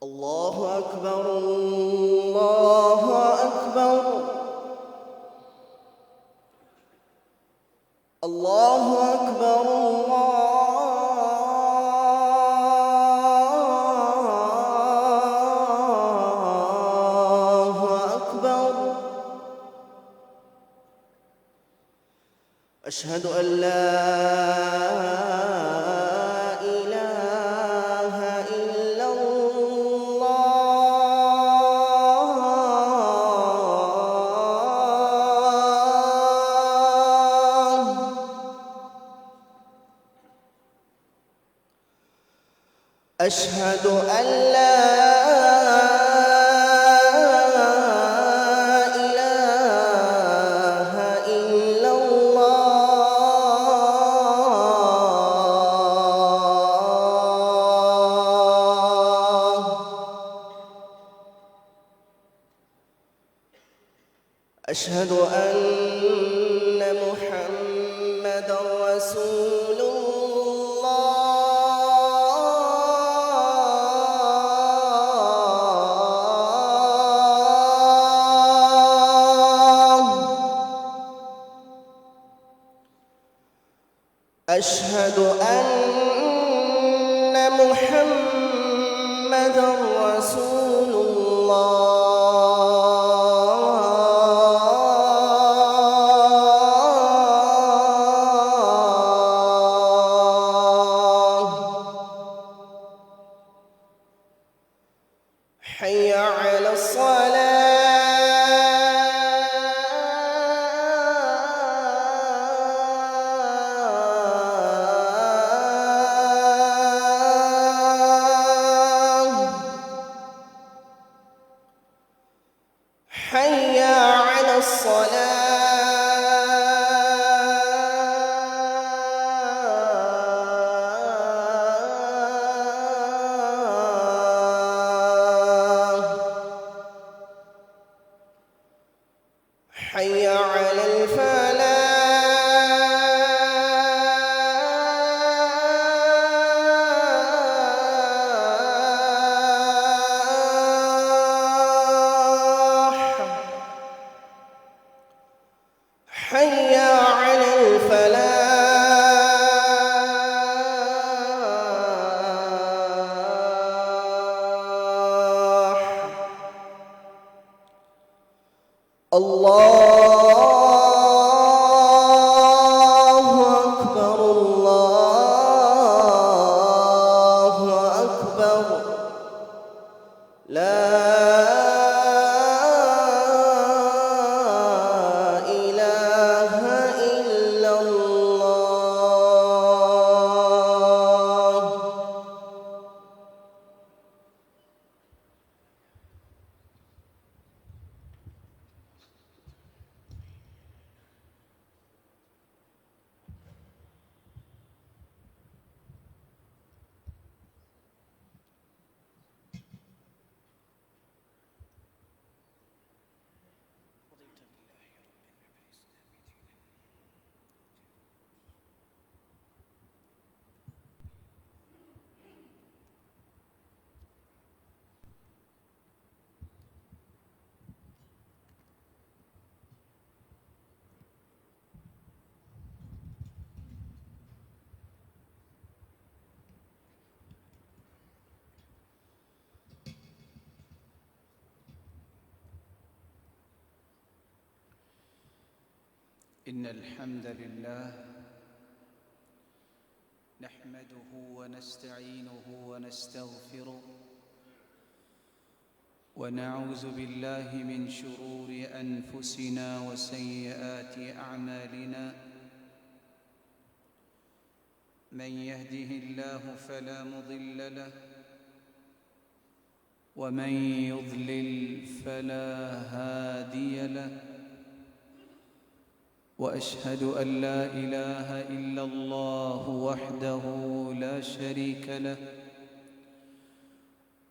الله أكبر الله أكبر الله أكبر الله أكبر. أشهد أن لا أشهد أن لا إله إلا الله. أشهد أن محمدًا رسول الله. أشهد أن محمدًا رسول الله. حي على الصلاة. حي على الصلاة. حي على الفلاح. حي على الفلاح. الله أكبر الله أكبر. لا إله إلا الله. إن الحمد لله نحمده ونستعينه ونستغفره ونعوذ بالله من شرور أنفسنا وسيئات أعمالنا. من يهده الله فلا مضل له ومن يضلل فلا هادي له. وأشهد أن لا إله إلا الله وحده لا شريك له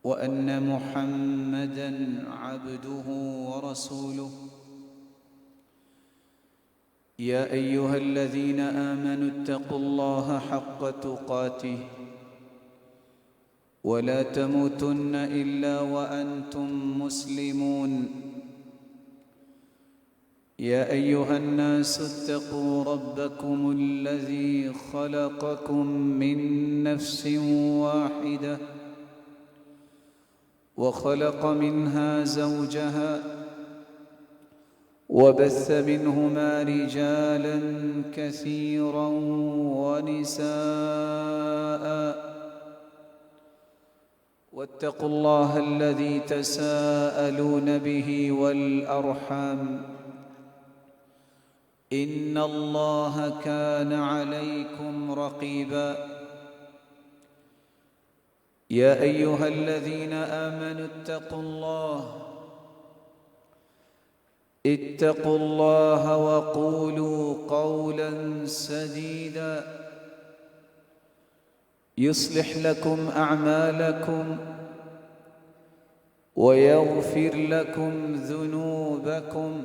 وأن محمدًا عبده ورسوله. يا أيها الذين آمنوا اتقوا الله حق تقاته ولا تموتن إلا وأنتم مسلمون. يا أيها الناس اتقوا ربكم الذي خلقكم من نفس واحدة وخلق منها زوجها وبث منهما رجالا كثيرا ونساء، واتقوا الله الذي تساءلون به والأرحام إن الله كان عليكم رقيبا. يا أيها الذين آمنوا اتقوا الله وقولوا قولا سديدا يصلح لكم أعمالكم ويغفر لكم ذنوبكم،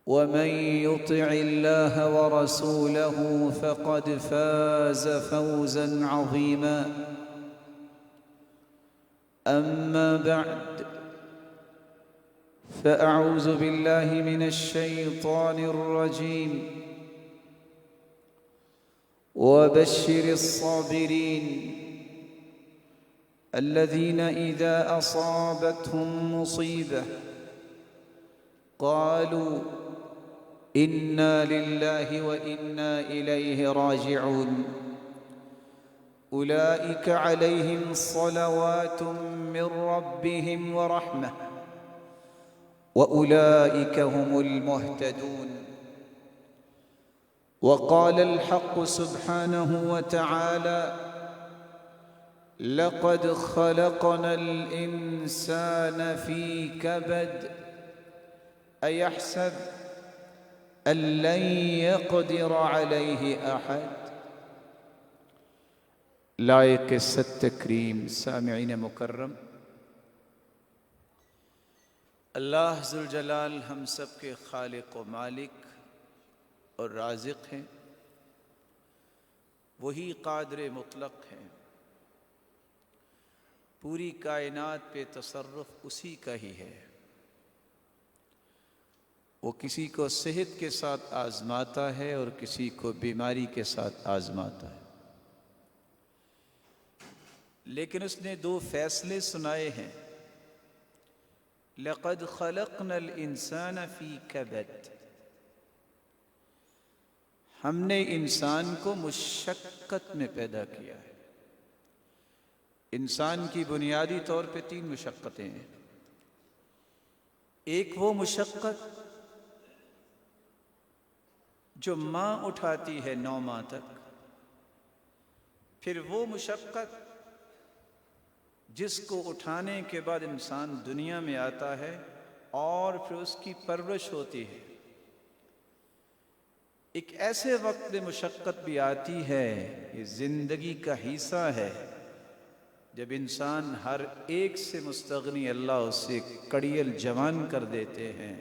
ومن يطع الله ورسوله فقد فاز فوزا عظيما. أما بعد، فأعوذ بالله من الشيطان الرجيم. وبشر الصابرين الذين إذا أصابتهم مصيبة قالوا إنا لله وإنا إليه راجعون. أولئك عليهم صلوات من ربهم ورحمة وأولئك هم المهتدون. وقال الحق سبحانه وتعالى: لقد خلقنا الإنسان في كبد أيحسب أن لن يقدر عليه أحد. لائق ست تکریم سامعین مکرم، اللہ ذوالجلال ہم سب کے خالق و مالک اور رازق ہیں، وہی قادر مطلق ہیں، پوری کائنات پہ تصرف اسی کا ہی ہے۔ وہ کسی کو صحت کے ساتھ آزماتا ہے اور کسی کو بیماری کے ساتھ آزماتا ہے، لیکن اس نے دو فیصلے سنائے ہیں۔ لقد خلقنا الانسان فی کبد، ہم نے انسان کو مشقت میں پیدا کیا ہے۔ انسان کی بنیادی طور پہ تین مشقتیں ہیں۔ ایک وہ مشقت جو ماں اٹھاتی ہے 9 ماہ تک، پھر وہ مشقت جس کو اٹھانے کے بعد انسان دنیا میں آتا ہے اور پھر اس کی پرورش ہوتی ہے۔ ایک ایسے وقت میں مشقت بھی آتی ہے، یہ زندگی کا حصہ ہے، جب انسان ہر ایک سے مستغنی اللہ اسے کڑیل جوان کر دیتے ہیں،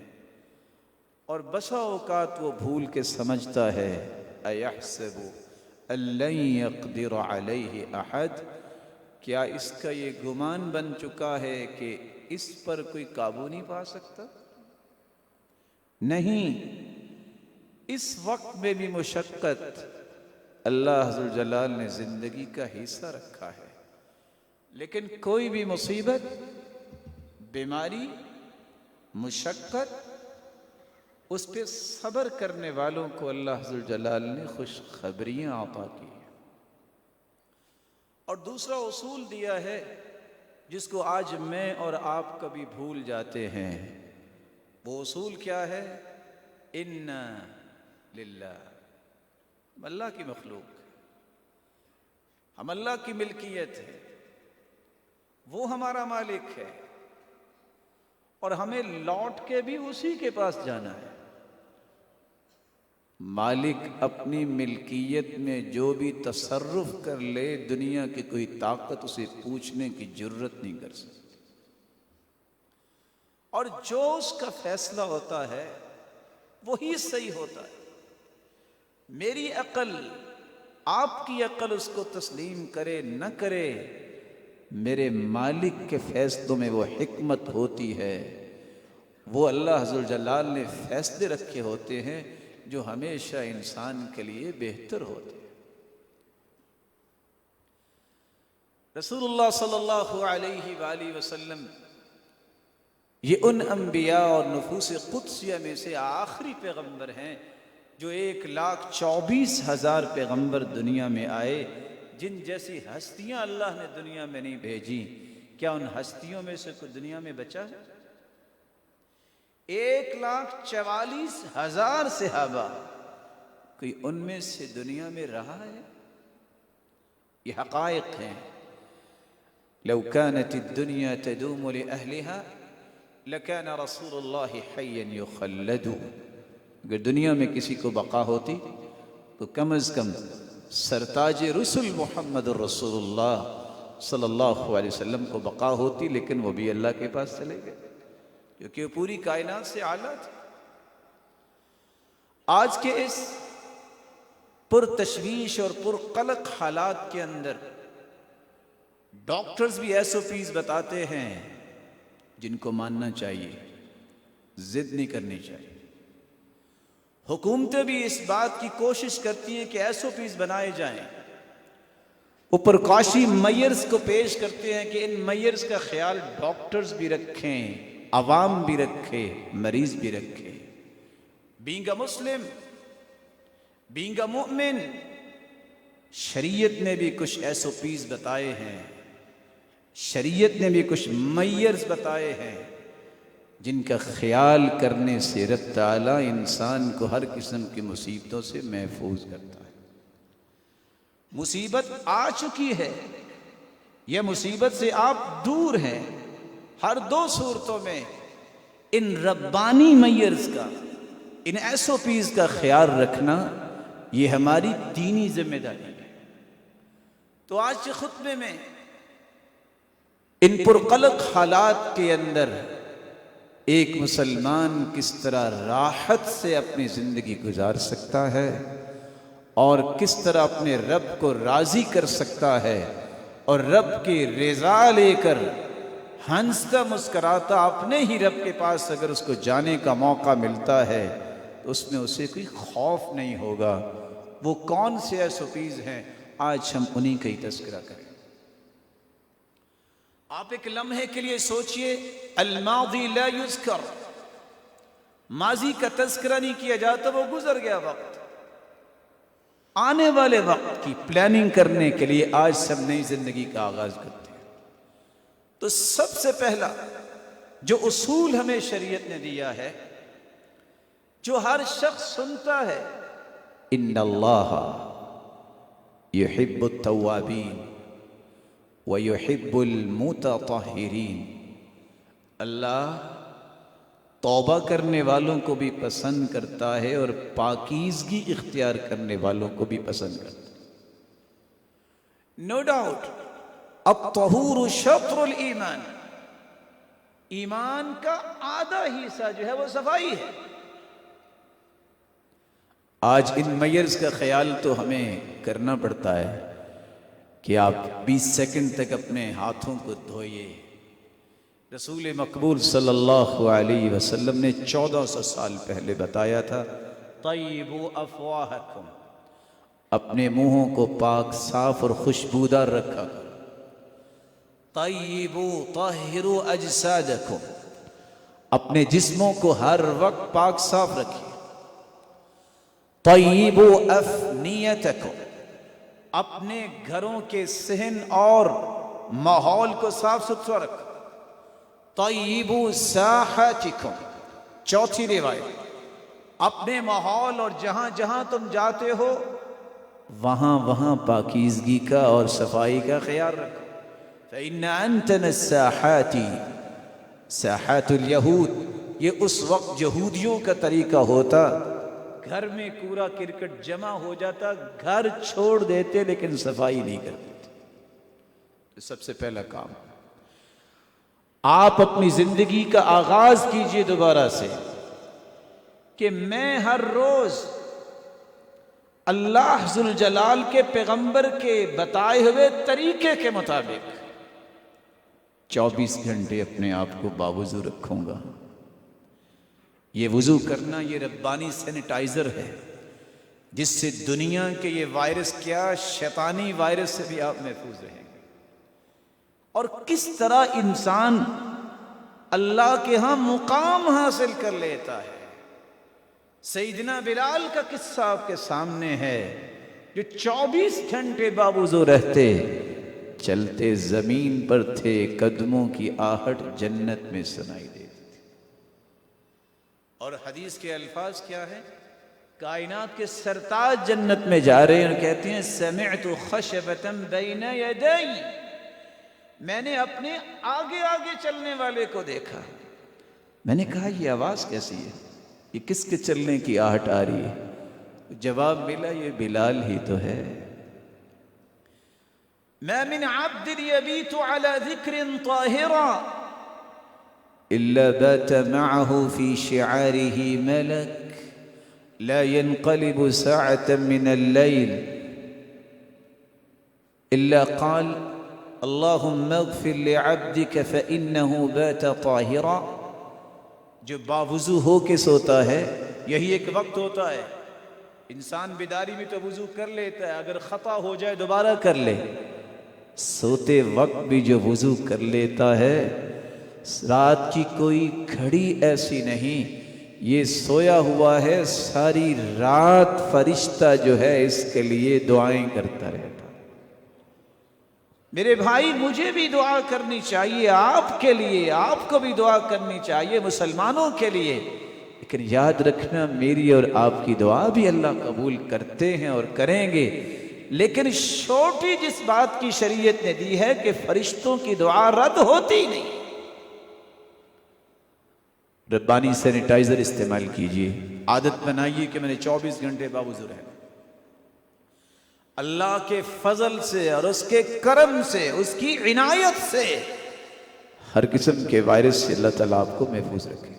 اور بسا اوقات وہ بھول کے سمجھتا ہے اَيَحْسَبُ أَن لَّن يَقْدِرَ عَلَيْهِ أَحَدٌ، کیا اس کا یہ گمان بن چکا ہے کہ اس پر کوئی قابو نہیں پا سکتا؟ نہیں، اس وقت میں بھی مشقت اللہ ذوالجلال نے زندگی کا حصہ رکھا ہے، لیکن کوئی بھی مصیبت، بیماری، مشقت، اس پہ صبر کرنے والوں کو اللہ ذوالجلال نے خوشخبریاں عطا کی۔ اور دوسرا اصول دیا ہے جس کو آج میں اور آپ کبھی بھول جاتے ہیں۔ وہ اصول کیا ہے؟ اِنَّا لِلَّهِ، ہم اللہ کی مخلوق ہیں، ہم اللہ کی ملکیت ہے، وہ ہمارا مالک ہے، اور ہمیں لوٹ کے بھی اسی کے پاس جانا ہے۔ مالک اپنی ملکیت میں جو بھی تصرف کر لے، دنیا کی کوئی طاقت اسے پوچھنے کی جرت نہیں کر سکتی، اور جو اس کا فیصلہ ہوتا ہے وہی صحیح ہوتا ہے۔ میری عقل، آپ کی عقل اس کو تسلیم کرے نہ کرے، میرے مالک کے فیصلوں میں وہ حکمت ہوتی ہے، وہ اللہ ذوالجلال نے فیصلے رکھے ہوتے ہیں جو ہمیشہ انسان کے لیے بہتر ہوتے ہیں۔ رسول اللہ صلی اللہ علیہ وآلہ وسلم یہ ان انبیاء اور نفوس قدسیہ میں سے آخری پیغمبر ہیں جو 1,24,000 پیغمبر دنیا میں آئے، جن جیسی ہستیاں اللہ نے دنیا میں نہیں بھیجی۔ کیا ان ہستیوں میں سے کوئی دنیا میں بچا ہے؟ 1,44,000 صحابہ، کوئی ان میں سے دنیا میں رہا ہے؟ یہ حقائق ہیں۔ لو كانت الدنيا تدوم لأهلها لكان رسول الله حيا يخلد۔ اگر دنیا میں کسی کو بقا ہوتی تو کم از کم سرتاج رسل محمد الرسول اللہ صلی اللہ علیہ وسلم کو بقا ہوتی، لیکن وہ بھی اللہ کے پاس چلے گئے کیونکہ وہ پوری کائنات سے اعلیٰ تھے۔ آج کے اس پرتشویش اور پرقلق حالات کے اندر ڈاکٹرز بھی ایس او پیز بتاتے ہیں جن کو ماننا چاہیے، ضد نہیں کرنی چاہیے۔ حکومتیں بھی اس بات کی کوشش کرتی ہیں کہ ایس او پیز بنائے جائیں، وہ پرکاشی میئرز کو پیش کرتے ہیں کہ ان میئرز کا خیال ڈاکٹرز بھی رکھیں، عوام بھی رکھے، مریض بھی رکھے۔ Being a Muslim, being a مؤمن، شریعت نے بھی کچھ ایس او پیز بتائے ہیں، شریعت نے بھی کچھ میئرز بتائے ہیں جن کا خیال کرنے سے رب تعالیٰ انسان کو ہر قسم کی مصیبتوں سے محفوظ کرتا ہے۔ مصیبت آ چکی ہے، یہ مصیبت سے آپ دور ہیں، ہر دو صورتوں میں ان ربانی میئرز کا، ان ایس او پیز کا خیال رکھنا یہ ہماری دینی ذمہ داری ہے۔ تو آج کے خطبے میں ان پرقلق حالات کے اندر ایک مسلمان کس طرح راحت سے اپنی زندگی گزار سکتا ہے اور کس طرح اپنے رب کو راضی کر سکتا ہے اور رب کی رضا لے کر ہنستا مسکراتا اپنے ہی رب کے پاس اگر اس کو جانے کا موقع ملتا ہے تو اس میں اسے کوئی خوف نہیں ہوگا۔ وہ کون سے ایس او پیز ہیں؟ آج ہم انہی کا ہی تذکرہ کریں۔ آپ ایک لمحے کے لیے سوچئے، الماضی لا یذکر، ماضی کا تذکرہ نہیں کیا جاتا، وہ گزر گیا وقت۔ آنے والے وقت کی پلاننگ کرنے کے لیے آج سب نئی زندگی کا آغاز کرتے ہیں۔ تو سب سے پہلا جو اصول ہمیں شریعت نے دیا ہے، جو ہر شخص سنتا ہے، ان اللہ یحب التوابین وَيُحِبُّ الْمُتَطَهِّرِينَ، اللہ توبہ کرنے والوں کو بھی پسند کرتا ہے اور پاکیزگی اختیار کرنے والوں کو بھی پسند کرتا ہے۔ نو ڈاؤٹ الطہور شطر الایمان، ایمان کا آدھا حصہ جو ہے وہ صفائی ہے۔ آج ان میئرز کا خیال تو ہمیں کرنا پڑتا ہے کہ آپ 20 سیکنڈ تک اپنے ہاتھوں کو دھوئیے۔ رسول مقبول صلی اللہ علیہ وسلم نے 1400 سال پہلے بتایا تھا، طیبوا افواہکم، اپنے منہوں کو پاک صاف اور خوشبودار رکھا۔ طیبوا طہروا اجسادکم، اپنے جسموں کو ہر وقت پاک صاف رکھیے۔ طیبوا افنیتکم، اپنے گھروں کے صحن اور ماحول کو صاف ستھرا رکھو۔ طیبوا ساحاتکم، چوتھی روایت، اپنے ماحول اور جہاں جہاں تم جاتے ہو وہاں وہاں پاکیزگی کا اور صفائی کا خیال رکھو۔ فإن أنتن الساحات، ساحات الیہود، یہ اس وقت یہودیوں کا طریقہ ہوتا، گھر میں کوڑا کرکٹ جمع ہو جاتا، گھر چھوڑ دیتے لیکن صفائی نہیں کرتے۔ تو سب سے پہلا کام آپ اپنی زندگی کا آغاز کیجئے دوبارہ سے کہ میں ہر روز اللہ ذوالجلال کے پیغمبر کے بتائے ہوئے طریقے کے مطابق 24 گھنٹے اپنے آپ کو باوضو رکھوں گا۔ یہ وضو کرنا یہ ربانی سینیٹائزر ہے جس سے دنیا کے یہ وائرس کیا شیطانی وائرس سے بھی آپ محفوظ رہیں گے۔ اور کس طرح انسان اللہ کے ہاں مقام حاصل کر لیتا ہے۔ سیدنا بلال کا قصہ آپ کے سامنے ہے، جو 24 گھنٹے باوضو رہتے، چلتے زمین پر تھے، قدموں کی آہٹ جنت میں سنائی دیتی تھی۔ اور حدیث کے الفاظ کیا ہے؟ کائنات کے سرتاج جنت میں جا رہے ہیں اور کہتے ہیں سمعت خشبۃ بین یدی، میں نے اپنے آگے آگے چلنے والے کو دیکھا۔ میں نے کہا یہ آواز کیسی ہے، یہ کس کے چلنے کی آہٹ آ رہی ہے؟ جواب ملا یہ بلال ہی تو ہے۔ ما من عبد يبيت على ذكر طاهرا إلا بات معه في شعاره ملك لا ينقلب ساعة من الليل إلا قال اللهم اغفر لعبدك فإنه بات طاهرا۔ جو باوضو ہو کے سوتا ہے، یہی ایک وقت ہوتا ہے، انسان بیداری میں تو وضو کر لیتا ہے، اگر خطا ہو جائے دوبارہ کر لے، سوتے وقت بھی جو وضو کر لیتا ہے، رات کی کوئی گھڑی ایسی نہیں، یہ سویا ہوا ہے ساری رات فرشتہ جو ہے اس کے لیے دعائیں کرتا رہتا۔ میرے بھائی مجھے بھی دعا کرنی چاہیے، آپ کے لیے، آپ کو بھی دعا کرنی چاہیے، مسلمانوں کے لیے، لیکن یاد رکھنا میری اور آپ کی دعا بھی اللہ قبول کرتے ہیں اور کریں گے، لیکن چھوٹی جس بات کی شریعت نے دی ہے کہ فرشتوں کی دعا رد ہوتی نہیں۔ ربانی سینیٹائزر استعمال کیجئے، عادت بنائیے کہ میں نے 24 گھنٹے باوضو رہنا۔ اللہ کے فضل سے اور اس کے کرم سے، اس کی عنایت سے ہر قسم کے وائرس سے اللہ تعالیٰ آپ کو محفوظ رکھے۔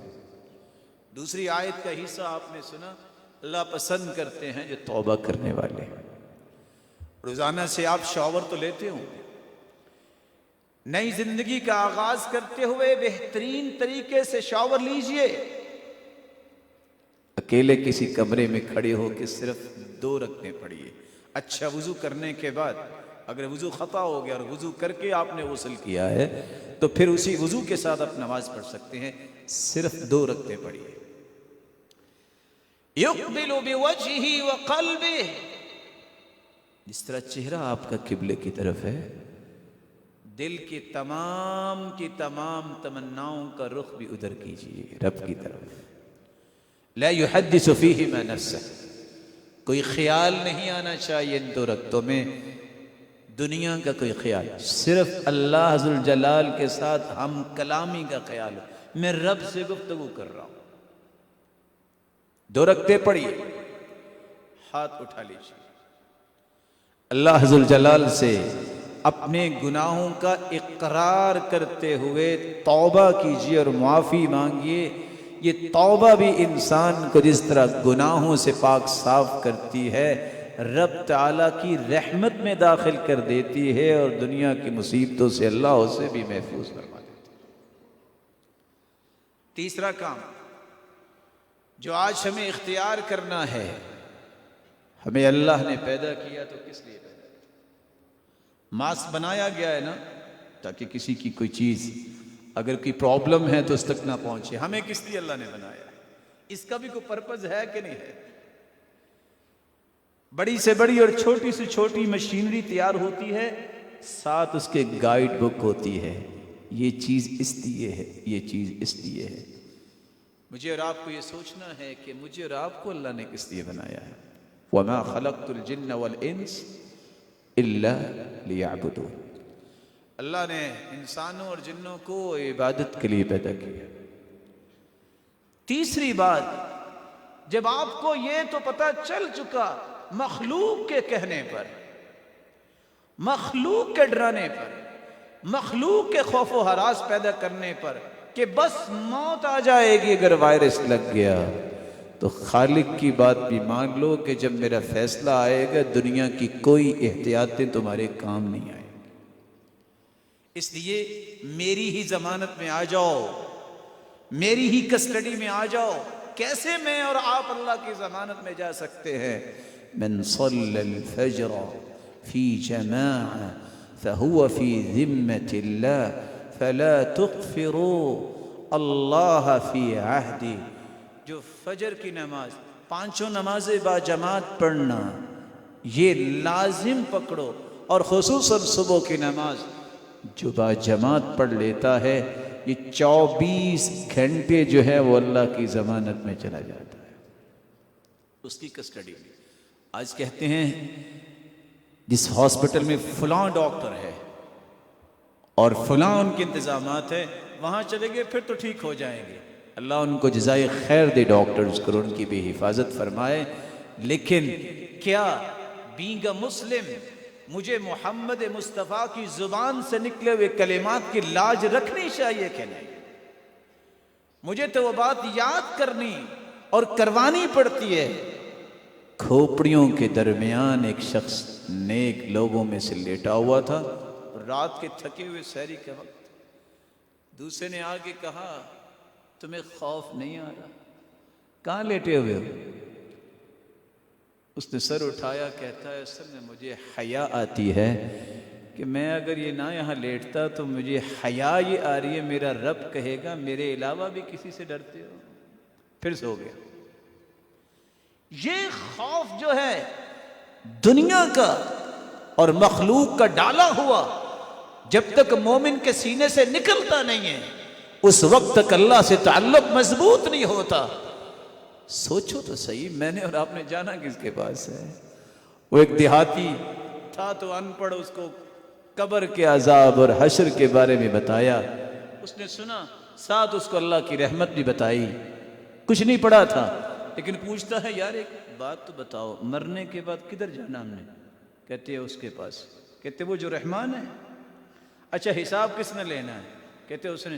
دوسری آیت کا حصہ آپ نے سنا، اللہ پسند کرتے ہیں جو توبہ کرنے والے ہیں۔ روزانہ سے آپ شاور تو لیتے ہوں، نئی زندگی کا آغاز کرتے ہوئے بہترین طریقے سے شاور لیجئے۔ اکیلے کسی کمرے میں کھڑے ہو کے صرف 2 رکعتیں پڑھیے۔ اچھا وضو کرنے کے بعد اگر وضو خطا ہو گیا اور وضو کر کے آپ نے غسل کیا ہے تو پھر اسی وضو کے ساتھ آپ نماز پڑھ سکتے ہیں، صرف 2 رکعتیں پڑھیے۔ یقبل بوجہہ وقلبہ، جس طرح چہرہ آپ کا قبلے کی طرف ہے، دل کی تمام تمناؤں کا رخ بھی ادھر کیجئے، رب کی طرف۔ لا يحدث فیہما نفسہ، کوئی خیال نہیں آنا چاہیے ان 2 رکعتوں میں دنیا کا کوئی خیال، صرف اللہ ذوالجلال کے ساتھ ہم کلامی کا خیال ہو، میں رب سے گفتگو کر رہا ہوں۔ 2 رکعتیں پڑھیے، ہاتھ اٹھا لیجیے، اللہ ذوالجلال سے اپنے گناہوں کا اقرار کرتے ہوئے توبہ کیجیے اور معافی مانگیے۔ یہ توبہ بھی انسان کو جس طرح گناہوں سے پاک صاف کرتی ہے، رب تعالیٰ کی رحمت میں داخل کر دیتی ہے اور دنیا کی مصیبتوں سے اللہ اسے بھی محفوظ فرما دیتا ہے۔ تیسرا کام جو آج ہمیں اختیار کرنا ہے، ہمیں اللہ نے پیدا کیا تو کس لیے پیدا کیا؟ ماسک بنایا گیا ہے نا تاکہ کسی کی کوئی چیز اگر کوئی پرابلم ہے تو اس تک نہ پہنچے۔ ہمیں کس لیے اللہ نے بنایا ہے؟ اس کا بھی کوئی پرپز ہے کہ نہیں ہے؟ بڑی سے بڑی اور چھوٹی سے چھوٹی مشینری تیار ہوتی ہے، ساتھ اس کے گائیڈ بک ہوتی ہے، یہ چیز اس لیے ہے، یہ چیز اس لیے ہے۔ مجھے اور آپ کو یہ سوچنا ہے کہ مجھے اور آپ کو اللہ نے کس لیے بنایا ہے؟ وَمَا خَلَقْتُ الْجِنَّ وَالْإِنسَ إِلَّا لِيَعْبُدُونَ، اللہ نے انسانوں اور جنوں کو عبادت کے لیے پیدا کیا۔ تیسری بات، جب آپ کو یہ تو پتہ چل چکا مخلوق کے کہنے پر، مخلوق کے ڈرانے پر، مخلوق کے خوف و ہراس پیدا کرنے پر کہ بس موت آ جائے گی اگر وائرس لگ گیا، تو خالق کی بات بھی مان لو کہ جب میرا فیصلہ آئے گا دنیا کی کوئی احتیاطیں تمہارے کام نہیں آئیں گی. اس لیے میری ہی ضمانت میں آ جاؤ، میری ہی کسٹڈی میں آ جاؤ. کیسے میں اور آپ اللہ کی ضمانت میں جا سکتے ہیں؟ من صلی الفجر فی جماعہ فہو فی ذمة اللہ فلا تغفروا اللہ فی عہدی. جو فجر کی نماز، پانچوں نمازیں با جماعت پڑھنا یہ لازم پکڑو، اور خصوصاً صبح کی نماز جو با جماعت پڑھ لیتا ہے یہ 24 گھنٹے جو ہے وہ اللہ کی ضمانت میں چلا جاتا ہے، اس کی کسٹڈی میں. آج کہتے ہیں جس ہاسپٹل میں فلاں ڈاکٹر ہے اور فلاں ان کے انتظامات ہیں، وہاں چلے گئے پھر تو ٹھیک ہو جائیں گے. اللہ ان کو جزائے خیر دے ڈاکٹرز کو، ان کی بھی حفاظت فرمائے. لیکن کیا بینگ مسلم مجھے محمد مصطفیٰ کی زبان سے نکلے ہوئے کلمات کی لاج رکھنی چاہیے کہ نہیں؟ مجھے تو وہ بات یاد کرنی اور کروانی پڑتی ہے. کھوپڑیوں کے درمیان ایک شخص نیک لوگوں میں سے لیٹا ہوا تھا، رات کے تھکے ہوئے سحری کے وقت. دوسرے نے آ کے کہا تمہیں خوف نہیں آ رہا؟ کہاں لیٹے ہوئے ہو؟ اس نے سر اٹھایا، کہتا ہے اصل میں مجھے حیا آتی ہے کہ میں اگر یہ نہ یہاں لیٹتا تو مجھے حیا یہ آ رہی ہے میرا رب کہے گا میرے علاوہ بھی کسی سے ڈرتے ہو. پھر سو گیا. یہ خوف جو ہے دنیا کا اور مخلوق کا ڈالا ہوا جب تک مومن کے سینے سے نکلتا نہیں ہے اس وقت تک اللہ سے تعلق مضبوط نہیں ہوتا. سوچو تو صحیح، میں نے اور آپ نے جانا کس کے پاس ہے؟ وہ ایک دیہاتی تھا تو ان پڑھ، اس کو قبر کے عذاب اور حشر کے بارے میں بتایا، اس نے سنا، ساتھ اس کو اللہ کی رحمت بھی بتائی. کچھ نہیں پڑھا تھا لیکن پوچھتا ہے یار ایک بات تو بتاؤ، مرنے کے بعد کدھر جانا ہم نے؟ کہتے ہیں اس کے پاس. کہتے وہ جو رحمان ہے. اچھا حساب کس نے لینا ہے؟ کہتے اس نے.